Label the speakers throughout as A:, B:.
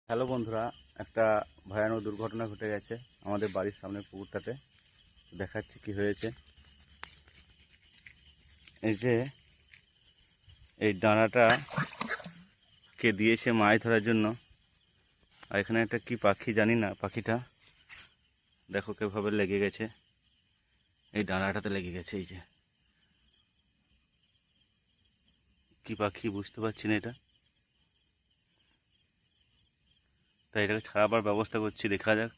A: Hello বন্ধুরা, একটা ভয়ানক দুর্ঘটনা ঘটে গেছে আমাদের বাড়ির সামনে পুকুরটাতে। দেখাচ্ছি কি হয়েছে। এই যে এই ডানাটা কে দিয়েছে মাছ ধরার জন্য, আর এখানে একটা কি পাখি জানি না, পাখিটা দেখো কিভাবে লেগে গেছে, এই ডানাটাতে লেগে গেছে। এই যে কি পাখি বুঝতে পারছি না এটা, তাই এটাকে ছাড়াবার ব্যবস্থা করছি। দেখা যাক,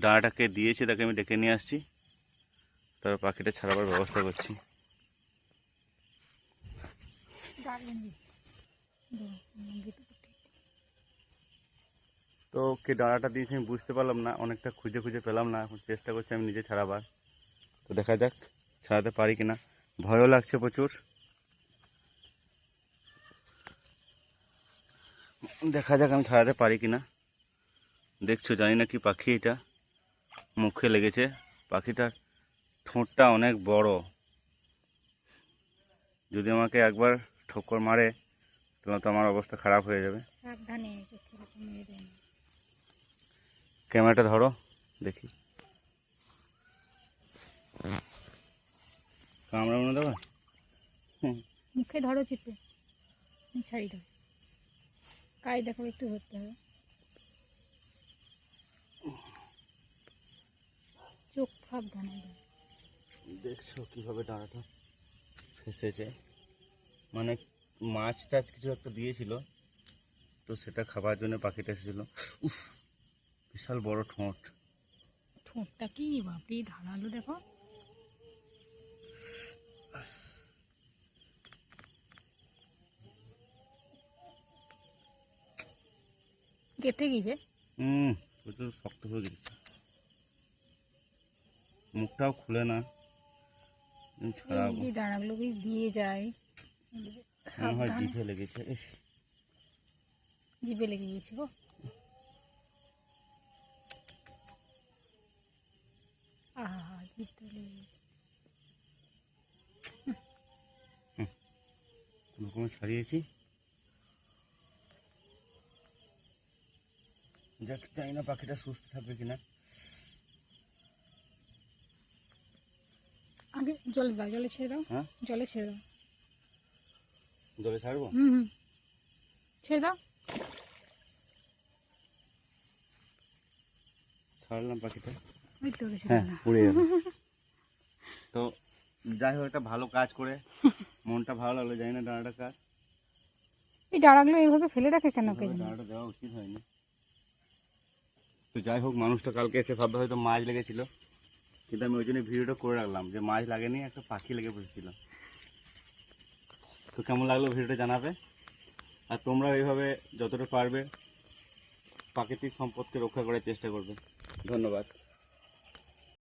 A: ডানাটাকে দিয়েছে তাকে আমি ডেকে নিয়ে আসছি, তারপর পাখিটা ছাড়াবার ব্যবস্থা করছি। তো কে ডানাটা দিয়েছে আমি বুঝতে পারলাম না, অনেকটা খুঁজে খুঁজে পেলাম না, এখন চেষ্টা করছি আমি নিজে ছাড়াবার। তো দেখা যাক ছাড়াতে পারি কিনা, ভয়ও লাগছে প্রচুর। দেখা যাক আমি ছাড়াতে পারি কিনা। দেখছো, জানি না কি পাখি, এটা মুখে লেগেছে। পাখিটার ঠোঁটটা অনেক বড়, যদি আমাকে একবার ঠোকর মারে তাহলে তো আমার অবস্থা খারাপ হয়ে যাবে। ক্যামেরাটা ধরো দেখি, কামড়া মনে দেবে,
B: মুখে ধরো চিপে ছাড়ি দাও, কাই দেখো একটু ধরতে হবে, চোখ সাবধানে।
A: দেখছো কিভাবে ডানাটা ফেসেছে, মানে মাছ টাছ কিছু একটা দিয়েছিল, তো সেটা খাবার জন্য পাখিটা এসেছিল। উফ, বিশাল বড় ঠোঁট।
B: ঠোঁটটা কি বাপরে ধারালো দেখো। কেটে গিয়েছে,
A: প্রচুর শক্ত হয়ে গেছে, মুখটাও খুলে না।
B: এই যে ডানাগুলো দিয়ে যায়,
A: মনে হয় জিভে লেগেছে।
B: জিভে লেগে গিয়েছে গো। আহা, জিভটা লেগে গেছে।
A: কোনো ছাড়িয়েছি, যাক, জানি না পাখিটা সুস্থ থাকবে কিনা।
B: আগে জলে দাও, জলে ছেড়ে দাও।
A: হ্যাঁ,
B: জলে ছেড়ে দাও।
A: জলে ছাড়বো?
B: ছেড়ে দাও।
A: ছাড়লাম পাখিটা,
B: হ্যাঁ
A: উড়ে যাবে। তো যাই হোক, একটা ভালো কাজ করে মনটা ভালো লাগলো। জানি না ডানাটা কার,
B: এই ডানাগুলো এইভাবে ফেলে রাখে কেন?
A: ডানাটা দেওয়া উচিত হয়নি। তো যাই হোক, মানুষটা কালকে এসে ভাববে হয়তো মাছ লেগেছিল, কিন্তু আমি ওই জন্য ভিডিওটা করে রাখলাম যে মাছ লাগেনি, একটা পাখি লেগে বসেছিল। তো কেমন লাগলো ভিডিওটা জানাবে, আর তোমরা এইভাবে যতটা পারবে প্রাকৃতিক সম্পদকে রক্ষা করার চেষ্টা করবে। ধন্যবাদ।